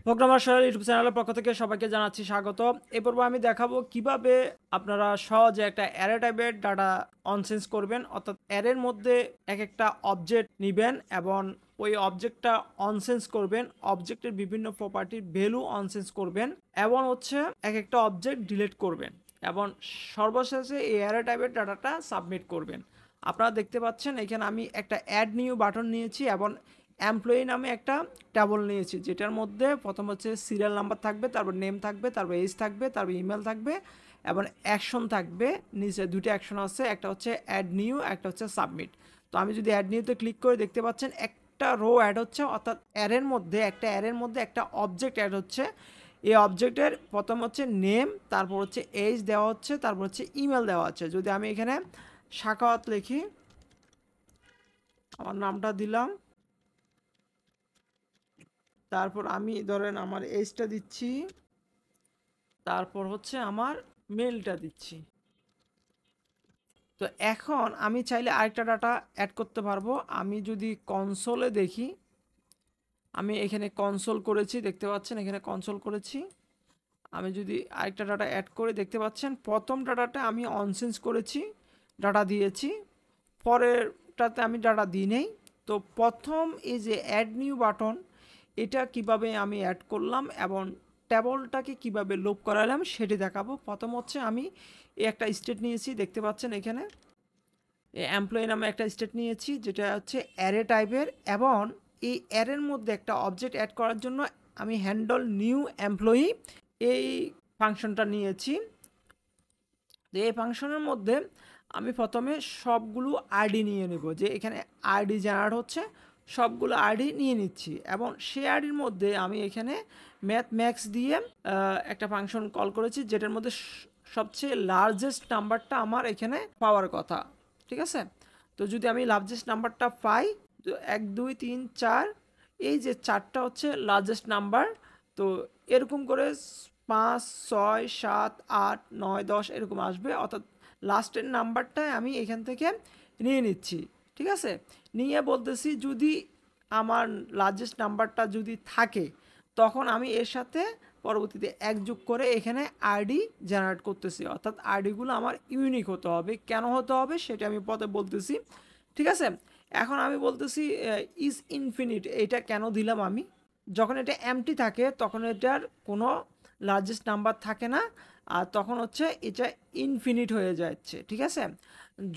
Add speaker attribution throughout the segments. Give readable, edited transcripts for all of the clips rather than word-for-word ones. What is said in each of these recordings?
Speaker 1: Programmer Sohel YouTube চ্যানেলের পক্ষ থেকে সবাইকে জানাচ্ছি স্বাগত। এই পর্বে আমি দেখাবো কিভাবে আপনারা সহজে একটা অ্যারে টাইপের ডাটা অনসেন্স করবেন, অর্থাৎ অ্যারের মধ্যে এক একটা অবজেক্ট নেবেন এবং ওই অবজেক্টটা অনসেন্স করবেন, অবজেক্টের বিভিন্ন প্রপার্টির ভ্যালু অনসেন্স করবেন এবং হচ্ছে এক একটা অবজেক্ট ডিলিট করবেন এবং সর্বশেষে এই অ্যারে টাইপের ডাটাটা সাবমিট করবেন। আপনারা দেখতে পাচ্ছেন এখানে আমি একটা অ্যাড নিউ বাটন নিয়েছি এবং এমপ্লয়ি নামে একটা টেবল নিয়েছি, যেটার মধ্যে প্রথম হচ্ছে সিরিয়াল নাম্বার থাকবে, তারপর নেম থাকবে, তারপর এজ থাকবে, তারপর ইমেল থাকবে এবং অ্যাকশন থাকবে। নিচে দুটো অ্যাকশন আছে, একটা হচ্ছে অ্যাড নিউ, একটা হচ্ছে সাবমিট। তো আমি যদি অ্যাড নিউতে ক্লিক করে দেখতে পাচ্ছেন একটা রো অ্যাড হচ্ছে, অর্থাৎ অ্যারের মধ্যে একটা অবজেক্ট অ্যাড হচ্ছে। এই অবজেক্টের প্রথম হচ্ছে নেম, তারপর হচ্ছে এজ দেওয়া হচ্ছে, তারপর হচ্ছে ইমেল দেওয়া আছে। যদি আমি এখানে শাখাওয়াত লিখি, আমার নামটা দিলাম, তারপর আমি ধরেন আমার এজটা দিচ্ছি, তারপর হচ্ছে আমার মেলটা দিচ্ছি। তো এখন আমি চাইলে আরেকটা ডাটা অ্যাড করতে পারবো। আমি যদি কনসোলে দেখি, আমি এখানে কনসোল করেছি, দেখতে পাচ্ছেন এখানে কনসোল করেছি। আমি যদি আরেকটা ডাটা অ্যাড করে দেখতে পাচ্ছেন প্রথম ডাটাটা আমি অনসেন্স করেছি, ডাটা দিয়েছি, পরেরটাতে আমি ডাটা দিই নেই। তো প্রথম এই যে অ্যাড নিউ বাটন, এটা কিভাবে আমি অ্যাড করলাম এবং টেবলটাকে কিভাবে লোড করালাম সেটি দেখাবো। প্রথম হচ্ছে আমি একটা স্টেট নিয়েছি, দেখতে পাচ্ছেন এখানে এমপ্লয়ি নামে একটা স্টেট নিয়েছি, যেটা হচ্ছে অ্যারে টাইপের এবং এই অ্যারের মধ্যে একটা অবজেক্ট অ্যাড করার জন্য আমি হ্যান্ডল নিউ এমপ্লয়ি এই ফাংশনটা নিয়েছি। তো এই ফাংশনের মধ্যে আমি প্রথমে সবগুলো আইডি নিয়ে নেব, যে এখানে আইডি জেনারেট হচ্ছে, সবগুলো আইডি নিয়ে নিচ্ছি এবং সেই আইডির মধ্যে আমি এখানে ম্যাথ ম্যাক্স দিয়ে একটা ফাংশন কল করেছি, যেটার মধ্যে সবচেয়ে লার্জেস্ট নাম্বারটা আমার এখানে পাওয়ার কথা। ঠিক আছে, তো যদি আমি লার্জেস্ট নাম্বারটা পাই, তো 1 2 3 4, এই যে 4টা হচ্ছে লার্জেস্ট নাম্বার। তো এরকম করে 5 6 7 8 9 10 এরকম আসবে, অর্থাৎ লাস্টের নাম্বারটাই আমি এখান থেকে নিয়ে নিচ্ছি। ঠিক আছে, নিয়ে বলতেছি যদি আমার লার্জেস্ট নাম্বারটা যদি থাকে, তখন আমি এর সাথে পরবর্তীতে এক যোগ করে এখানে আইডি জেনারেট করতেছি, অর্থাৎ আইডিগুলো আমার ইউনিক হতে হবে। কেন হতে হবে সেটা আমি পরে বলতেছি। ঠিক আছে, এখন আমি বলতেছি ইজ ইনফিনিট, এটা কেন দিলাম আমি? যখন এটা এমটি থাকে তখন এটার কোনো লার্জেস্ট নাম্বার থাকে না, আর তখন হচ্ছে এটা ইনফিনিট হয়ে যাচ্ছে। ঠিক আছে,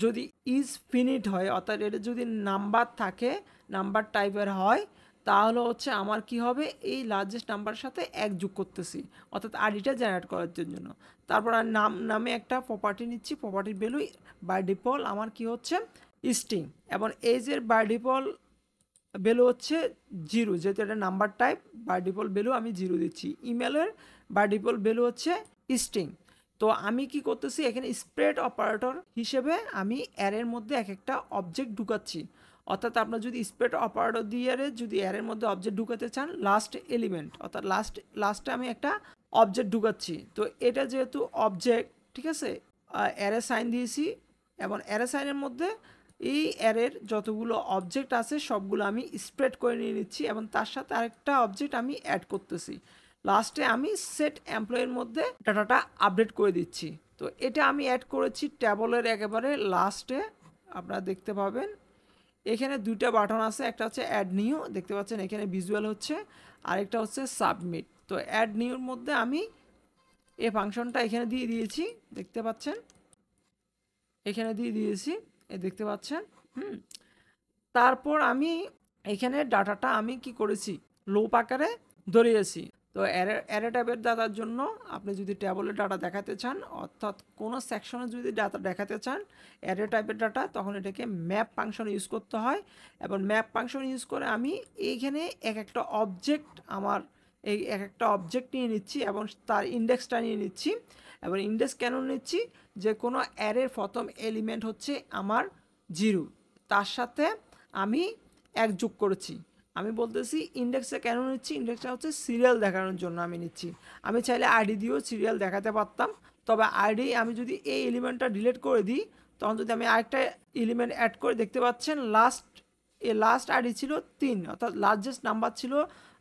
Speaker 1: যদি ইজ ফিনিট হয়, অর্থাৎ এটা যদি নাম্বার থাকে, নাম্বার টাইপের হয়, তাহলে হচ্ছে আমার কি হবে, এই লার্জেস্ট নাম্বারের সাথে এক যোগ করতেছি, অর্থাৎ আইডিটা জেনারেট করার জন্য। তারপর আর নামে একটা প্রপার্টি নিচ্ছি, প্রপার্টির ভ্যালু বাই ডিফল্ট আমার কি হচ্ছে স্ট্রিং, এবং এজের বাই ডিফল্ট ভ্যালু হচ্ছে 0, যেহেতু এটা number type, by default value আমি 0 দিচ্ছি। ইমেলের বাই ডিফল্ট ভ্যালু হচ্ছে স্ট্রিং। তো আমি কি করতেছি, এখানে স্প্রেড অপারেটর হিসেবে আমি অ্যারের মধ্যে এক একটা অবজেক্ট ঢুকাচ্ছি, অর্থাৎ আপনার যদি স্প্রেড অপারেটর দিয়ে যদি অ্যারের মধ্যে অবজেক্ট ঢুকাতে চান, লাস্ট এলিমেন্ট অর্থাৎ লাস্টে আমি একটা অবজেক্ট ঢুকাচ্ছি। তো এটা যেহেতু অবজেক্ট, ঠিক আছে, অ্যারে সাইন দিয়েছি এবং অ্যারে সাইনের মধ্যে এই অ্যারের যতগুলো অবজেক্ট আছে সবগুলো আমি স্প্রেড করে নিয়ে নিচ্ছি এবং তার সাথে আরেকটা অবজেক্ট আমি অ্যাড করতেছি। লাস্টে আমি সেট এমপ্লয়ের মধ্যে ডাটাটা আপডেট করে দিচ্ছি। তো এটা আমি অ্যাড করেছি ট্যাবলের একেবারে লাস্টে, আপনারা দেখতে পাবেন এখানে দুইটা বাটন আছে, একটা হচ্ছে অ্যাড নিউ, দেখতে পাচ্ছেন এখানে ভিজুয়াল হচ্ছে, আরেকটা হচ্ছে সাবমিট। তো অ্যাড নিউর মধ্যে আমি এই ফাংশনটা এখানে দিয়ে দিয়েছি, দেখতে পাচ্ছেন এখানে দিয়ে দিয়েছি, এই দেখতে পাচ্ছেন। হুম, তারপর আমি এখানে ডাটাটা আমি কি করেছি, লোপ আকারে ধরিয়েছি। তো অ্যারে টাইপের ডাটার জন্য আপনি যদি ট্যাবলের ডাটা দেখাতে চান, অর্থাৎ কোনো সেকশনে যদি ডাটা দেখাতে চান অ্যারে টাইপের ডাটা, তখন এটাকে ম্যাপ ফাংশন ইউজ করতে হয় এবং ম্যাপ ফাংশন ইউজ করে আমি এইখানে এক একটা অবজেক্ট আমার এই এক একটা অবজেক্ট নিয়ে নিচ্ছি এবং তার ইন্ডেক্সটা নিয়ে নিচ্ছি। এবং ইন্ডেক্স কেন নিচ্ছি, যে কোনো অ্যারের প্রথম এলিমেন্ট হচ্ছে আমার 0, তার সাথে আমি এক যোগ করেছি। আমি বলতেছি ইন্ডেক্সে কেন নিচ্ছি, ইন্ডেক্সটা হচ্ছে সিরিয়াল দেখানোর জন্য আমি নিচ্ছি। আমি চাইলে আইডি দিয়েও সিরিয়াল দেখাতে পারতাম, তবে আইডি আমি যদি এই এলিমেন্টটা ডিলিট করে দিই, তখন যদি আমি আরেকটা এলিমেন্ট অ্যাড করে, দেখতে পাচ্ছেন লাস্ট এ লাস্ট আইডি ছিল 3, অর্থাৎ লার্জেস্ট নাম্বার ছিল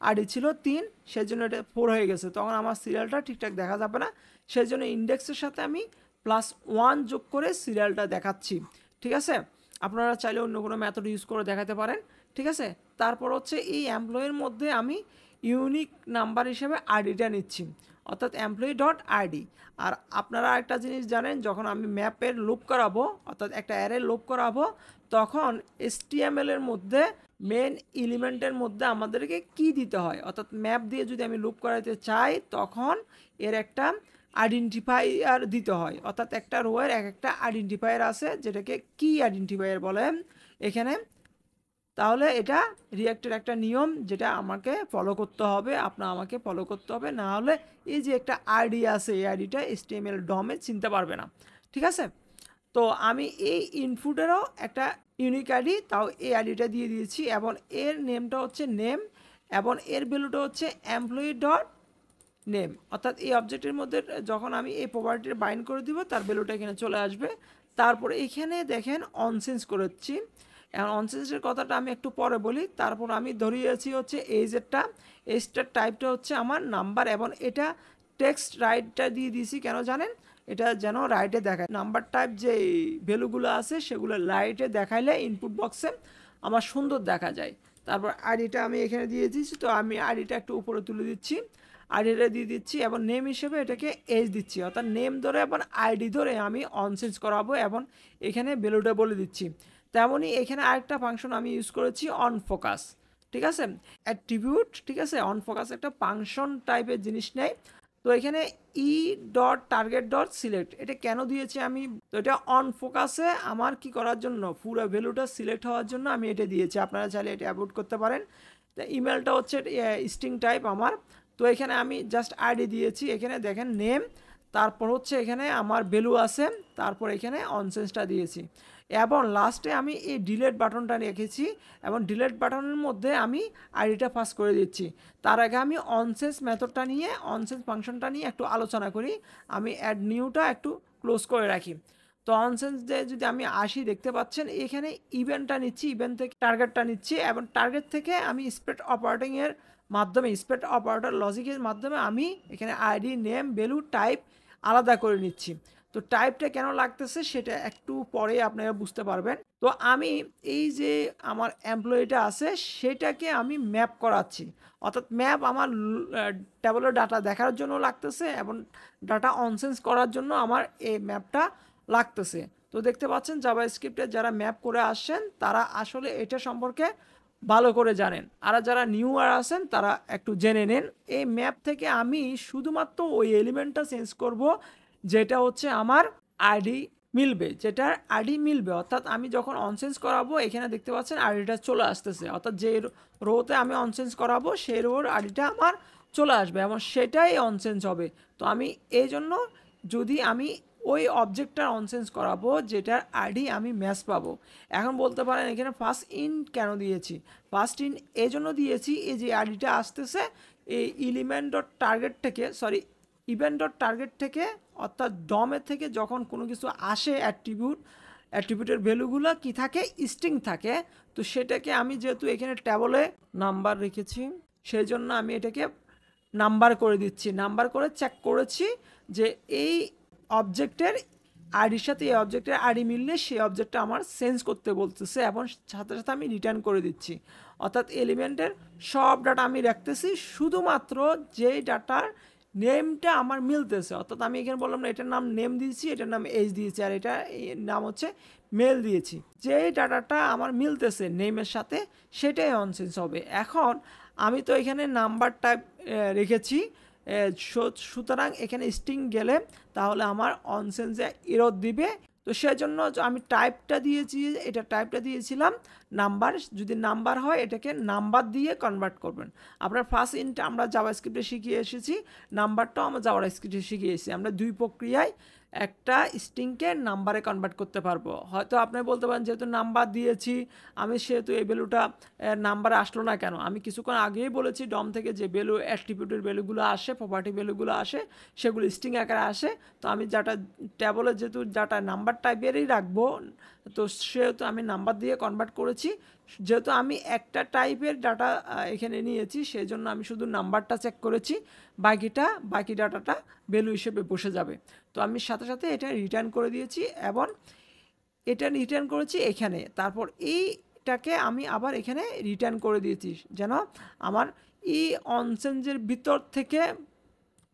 Speaker 1: আইডি ছিল 3, সেই জন্য এটা 4 হয়ে গেছে। তখন আমার সিরিয়ালটা ঠিকঠাক দেখা যাবে না, সেই জন্য ইন্ডেক্সের সাথে আমি +1 যোগ করে সিরিয়ালটা দেখাচ্ছি। ঠিক আছে, আপনারা চাইলে অন্য কোনো মেথড ইউজ করে দেখাতে পারেন। ঠিক আছে, তারপর হচ্ছে এই এমপ্লয়ির মধ্যে আমি ইউনিক নাম্বার হিসেবে আইডিটা নিচ্ছি, অর্থাৎ এমপ্লয়ি ডট আইডি। আর আপনারা একটা জিনিস জানেন, যখন আমি ম্যাপের লুপ করাবো, অর্থাৎ একটা অ্যারে লুপ করাবো, তখন HTML এর মধ্যে মেন এলিমেন্টের মধ্যে আমাদেরকে কি দিতে হয়, অর্থাৎ ম্যাপ দিয়ে যদি আমি লুপ করাতে চাই তখন এর একটা আইডেন্টিফায়ার দিতে হয়, অর্থাৎ একটা রোয়ের একটা আইডেন্টিফায়ার আছে যেটাকে কি আইডেন্টিফায়ার বলে এখানে। তাহলে এটা রিঅ্যাক্টের একটা নিয়ম যেটা আমাকে ফলো করতে হবে, আমাকে ফলো করতে হবে, না হলে এই যে একটা আইডি আছে এই আইডিটা HTML ডমে চিনতে পারবে না। ঠিক আছে, তো আমি এই ইনপুটেরও একটা ইউনিক আইডি, তাও এই আইডিটা দিয়ে দিয়েছি, এবং এর নেমটা হচ্ছে নেম, এবং এর ভ্যালুটা হচ্ছে এমপ্লয়ি ডট নেম, অর্থাৎ এই অবজেক্টের মধ্যে যখন আমি এই প্রপার্টিটা বাইন্ড করে দিব তার ভ্যালুটা এখানে চলে আসবে। তারপরে এখানে দেখেন অনসেন্স করেছি, এখন অনসেন্সের কথাটা আমি একটু পরে বলি। তারপর আমি ধরিয়েছি হচ্ছে এইজটার টাইপটা হচ্ছে আমার নাম্বার, এবং এটা টেক্সট রাইটটা দিয়ে দিয়েছি কেন জানেন, এটা যেন রাইটে দেখায়, নাম্বার টাইপ যে ভ্যালুগুলো আছে সেগুলো রাইটে দেখাইলে ইনপুট বক্সে আমার সুন্দর দেখা যায়। তারপর আইডিটা আমি এখানে দিয়ে দিচ্ছি, তো আমি আইডিটা একটু উপরে তুলে দিচ্ছি, আইডিটা দিয়ে দিচ্ছি, এবং নেম হিসেবে এটাকে এজ দিচ্ছি, অর্থাৎ নেম ধরে এবং আইডি ধরে আমি অনসেন্স করাবো, এবং এখানে ভ্যালুটা বলে দিচ্ছি। তেমনই এখানে আরেকটা ফাংশন আমি ইউজ করেছি অন ফোকাস। ঠিক আছে, অ্যাট্রিবিউট, ঠিক আছে, অন ফোকাস একটা ফাংশন টাইপের জিনিস নেই। তো এখানে e.target.select এটা কেন দিয়েছি আমি, তো এটা অন ফোকাসে আমার কি করার জন্য, পুরো ভ্যালুটা সিলেক্ট হওয়ার জন্য আমি এটা দিয়েছি। আপনারা চাইলে এটা অ্যাভয়েড করতে পারেন। তো ইমেলটা হচ্ছে স্ট্রিং টাইপ আমার, তো এখানে আমি জাস্ট আইডি দিয়েছি, এখানে দেখেন নেম, তারপর হচ্ছে এখানে আমার ভ্যালু আছে, তারপর এখানে অনসেন্সটা দিয়েছি, এবং লাস্টে আমি এই ডিলেট বাটনটা রেখেছি, এবং ডিলেট বাটনের মধ্যে আমি আইডিটা পাস করে দিচ্ছি। তার আগে আমি অনসেন্স মেথডটা নিয়ে, অনসেন্স ফাংশনটা নিয়ে একটু আলোচনা করি। আমি অ্যাড নিউটা একটু ক্লোজ করে রাখি। তো অনসেন্স যে যদি আমি আসি, দেখতে পাচ্ছেন এখানে ইভেন্টটা নিচ্ছি, ইভেন্ট থেকে টার্গেটটা নিচ্ছি, এবং টার্গেট থেকে আমি স্প্রেড অপারেটিংয়ের মাধ্যমে, স্প্রেড অপারেটর লজিকের মাধ্যমে আমি এখানে আইডি, নেম, ভ্যালু, টাইপ আলাদা করে নিচ্ছি। তো টাইপটা কেন লাগতেছে সেটা একটু পরে আপনারা বুঝতে পারবেন। তো আমি এই যে আমার এমপ্লয়িটা আছে সেটাকে আমি ম্যাপ করাচ্ছি, অর্থাৎ ম্যাপ আমার টেবলের ডাটা দেখার জন্য লাগতেছে, এবং ডাটা অনসেন্স করার জন্য আমার এই ম্যাপটা লাগতেছে। তো দেখতে পাচ্ছেন জাভাস্ক্রিপ্টে যারা ম্যাপ করে আসছেন তারা আসলে এটা সম্পর্কে ভালো করে জানেন, আর যারা নিউয়ার আছেন তারা একটু জেনে নেন। এই ম্যাপ থেকে আমি শুধুমাত্র ওই এলিমেন্টটা চেঞ্জ করব যেটা হচ্ছে আমার আইডি মিলবে, যেটার আইডি মিলবে, অর্থাৎ আমি যখন অনসেন্স করাবো এখানে দেখতে পাচ্ছেন আইডিটা চলে আসতেছে, অর্থাৎ যে রোতে আমি অনসেন্স করাবো সেই রোর আইডিটা আমার চলে আসবে, এবং সেটাই অনসেন্স হবে। তো আমি এই জন্য যদি আমি ওই অবজেক্টটার অনসেন্স করাবো যেটার আইডি আমি ম্যাচ পাবো। এখন বলতে পারেন এখানে ফার্স্ট ইন কেন দিয়েছি, ফার্স্ট ইন এই জন্য দিয়েছি, এই যে আইডিটা আসতেছে এই এলিমেন্ট ডট টার্গেট থেকে, সরি ইভেন্ট ডট টার্গেট থেকে, অর্থাৎ ডমের থেকে যখন কোনো কিছু আসে অ্যাট্রিবিউটের ভ্যালুগুলো কি থাকে, স্ট্রিং থাকে। তো সেটাকে আমি যেহেতু এখানে ট্যাবলে নাম্বার রেখেছি সেই জন্য আমি এটাকে নাম্বার করে দিচ্ছি, নাম্বার করে চেক করেছি যে এই অবজেক্টের আইডির সাথে এই অবজেক্টের আইডি মিললে সেই অবজেক্টটা আমার চেঞ্জ করতে বলতেছে, এবং সাথে সাথে আমি রিটার্ন করে দিচ্ছি। অর্থাৎ এলিমেন্টের সব ডাটা আমি রাখতেছি, শুধুমাত্র যেই ডাটার নেমটা আমার মিলতেছে, অর্থাৎ আমি এখানে বললাম না এটার নাম নেম দিয়েছি, এটার নাম এজ দিয়েছি, আর এটা নাম হচ্ছে মেল দিয়েছি, যেই ডাটাটা আমার মিলতেছে নেমের সাথে সেটাই অনসেন্স হবে। এখন আমি তো এখানে নাম্বার টাইপ রেখেছি, সুতরাং এখানে স্ট্রিং গেলে তাহলে আমার অনসেন্সে এরর দিবে। তো সেজন্য আমি টাইপটা দিয়েছি, এটা টাইপটা দিয়েছিলাম নাম্বার, যদি নাম্বার হয় এটাকে নাম্বার দিয়ে কনভার্ট করবেন। আপনার ফার্স্ট ইন্ট আমরা জাভাস্ক্রিপ্টে শিখিয়ে এসেছি, নাম্বারটাও আমরা জাভাস্ক্রিপ্টে শিখিয়ে এসেছি, আমরা দুই প্রক্রিয়ায় একটা স্ট্রিংকে নাম্বারে কনভার্ট করতে পারবো। হয়তো আপনি বলতে পারেন যেহেতু নাম্বার দিয়েছি আমি, সেহেতু এই ভ্যালুটা নাম্বারে আসলো না কেন, আমি কিছুক্ষণ আগেই বলেছি ডম থেকে যে ভ্যালু অ্যাট্রিবিউটের ভ্যালুগুলো আসে, প্রপার্টি ভ্যালুগুলো আসে, সেগুলো স্ট্রিং আকারে আসে। তো আমি ডাটা ট্যাবলে যেহেতু ডাটা নাম্বার টাইপেরই রাখবো, তো সেহেতু আমি নাম্বার দিয়ে কনভার্ট করেছি। যেহেতু আমি একটা টাইপের ডাটা এখানে নিয়েছি, সেই জন্য আমি শুধু নাম্বারটা চেক করেছি, বাকি ডাটাটা ভ্যালু হিসেবে বসে যাবে। তো আমি সাথে সাথে এটা রিটার্ন করে দিয়েছি এবং এটা রিটার্ন করেছি এখানে। তারপর এইটাকে আমি আবার এখানে রিটার্ন করে দিয়েছি, যেন আমার এই অনচেঞ্জের ভিতর থেকে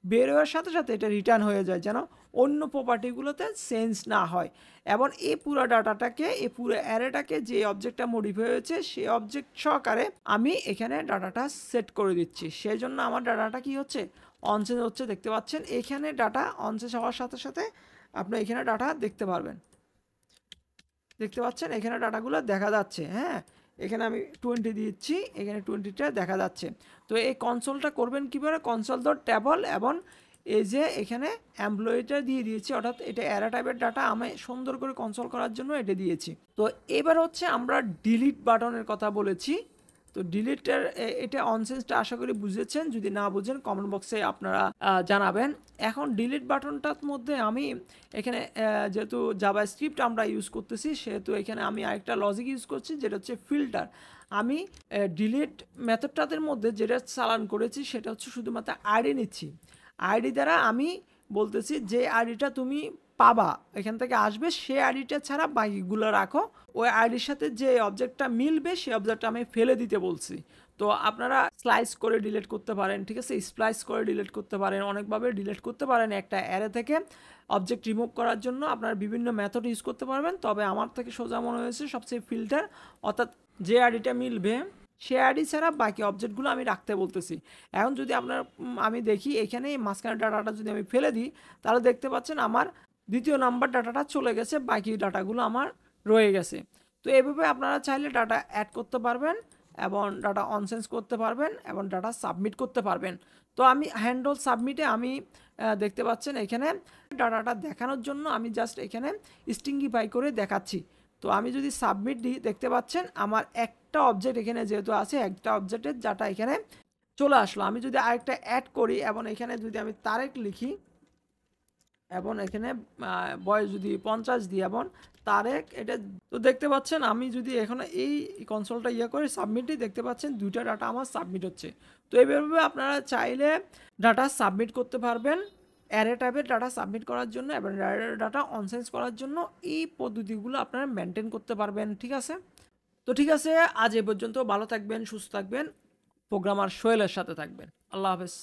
Speaker 1: বের হওয়ার সাথে সাথে এটা রিটার্ন হয়ে যায়, যেন অন্য প্রপার্টিগুলোতে চেঞ্জ না হয়। এবং এই পুরো ডাটাটাকে, এই পুরো অ্যারেটাকে, যে অবজেক্টটা মডিফাই হয়েছে সেই অবজেক্ট সহকারে আমি এখানে ডাটাটা সেট করে দিচ্ছি। সেই জন্য আমার ডাটাটা কি হচ্ছে, অনচেঞ্জ হচ্ছে। দেখতে পাচ্ছেন এখানে ডাটা অনচেঞ্জ হওয়ার সাথে সাথে আপনি এখানে ডাটা দেখতে পারবেন। দেখতে পাচ্ছেন এখানে ডাটাগুলো দেখা যাচ্ছে। হ্যাঁ, এখানে আমি 20 দিচ্ছি, এখানে 20টা দেখা যাচ্ছে। তো এই কনসোলটা করবেন কীভাবে, কনসোল ডট টেবল এবং এই যে এখানে এমপ্লয়িটা দিয়ে দিয়েছি, অর্থাৎ এটা অ্যারা টাইপের ডাটা আমি সুন্দর করে কনসোল করার জন্য এটা দিয়েছি। তো এবার হচ্ছে আমরা ডিলিট বাটনের কথা বলেছি। তো ডিলিটের এটা অনসেন্সটা আশা করি বুঝেছেন, যদি না বুঝেন কমেন্ট বক্সে আপনারা জানাবেন। এখন ডিলিট বাটনটার মধ্যে আমি এখানে যেহেতু জাভাস্ক্রিপ্ট আমরা ইউজ করতেছি, সেহেতু এখানে আমি আরেকটা লজিক ইউজ করছি, যেটা হচ্ছে ফিল্টার। আমি ডিলিট মেথডটাদের মধ্যে যেটা চালান করেছি সেটা হচ্ছে শুধুমাত্র আইডি নিচ্ছি। আইডি দ্বারা আমি বলতেছি যে আইডিটা তুমি পাবা, এখান থেকে আসবে, সে আইডিটা ছাড়া বাকিগুলো রাখো। ওই আইডির সাথে যে অবজেক্টটা মিলবে সেই অবজেক্টটা আমি ফেলে দিতে বলছি। তো আপনারা স্লাইস করে ডিলিট করতে পারেন, ঠিক আছে, স্প্লাইস করে ডিলিট করতে পারেন, অনেকভাবে ডিলিট করতে পারেন। একটা অ্যারে থেকে অবজেক্ট রিমুভ করার জন্য আপনারা বিভিন্ন মেথড ইউজ করতে পারবেন। তবে আমার থেকে সোজা মনে হয়েছে সবচেয়ে ফিল্টার, অর্থাৎ যে আইডিটা মিলবে সে আইডি ছাড়া বাকি অবজেক্টগুলো আমি রাখতে বলতেছি। এখন যদি আমি দেখি এখানে মাঝখানে ডাটাটা যদি আমি ফেলে দিই, তাহলে দেখতে পাচ্ছেন আমার দ্বিতীয় নাম্বার ডাটাটা চলে গেছে, বাকি ডাটাগুলো আমার রয়ে গেছে। তো এভাবে আপনারা চাইলে ডাটা অ্যাড করতে পারবেন এবং ডাটা অনসেন্স করতে পারবেন এবং ডাটা সাবমিট করতে পারবেন। তো আমি হ্যান্ডল সাবমিটে আমি দেখতে পাচ্ছেন এখানে ডাটাটা দেখানোর জন্য আমি জাস্ট এখানে স্ট্রিংগিফাই করে দেখাচ্ছি। তো আমি যদি সাবমিট দিই, দেখতে পাচ্ছেন আমার একটা অবজেক্ট এখানে যেহেতু আছে, একটা অবজেক্টের ডাটা এখানে চলে আসলো। আমি যদি আরেকটা অ্যাড করি এবং এখানে যদি আমি তারেক লিখি এবং এখানে বয়স যদি 50 দিই এবং তারেক, এটা তো দেখতে পাচ্ছেন আমি যদি এখানে এই কনসোলটা করে সাবমিটই, দেখতে পাচ্ছেন দুইটা ডাটা আমার সাবমিট হচ্ছে। তো এইভাবে আপনারা চাইলে ডাটা সাবমিট করতে পারবেন, অ্যারে টাইপের ডাটা সাবমিট করার জন্য এবং ডাটা অনসেন্স করার জন্য এই পদ্ধতিগুলো আপনারা মেনটেন করতে পারবেন। ঠিক আছে, তো ঠিক আছে, আজ এ পর্যন্ত। ভালো থাকবেন, সুস্থ থাকবেন, প্রোগ্রামার সোহেলের সাথে থাকবেন। আল্লাহ হাফেজ।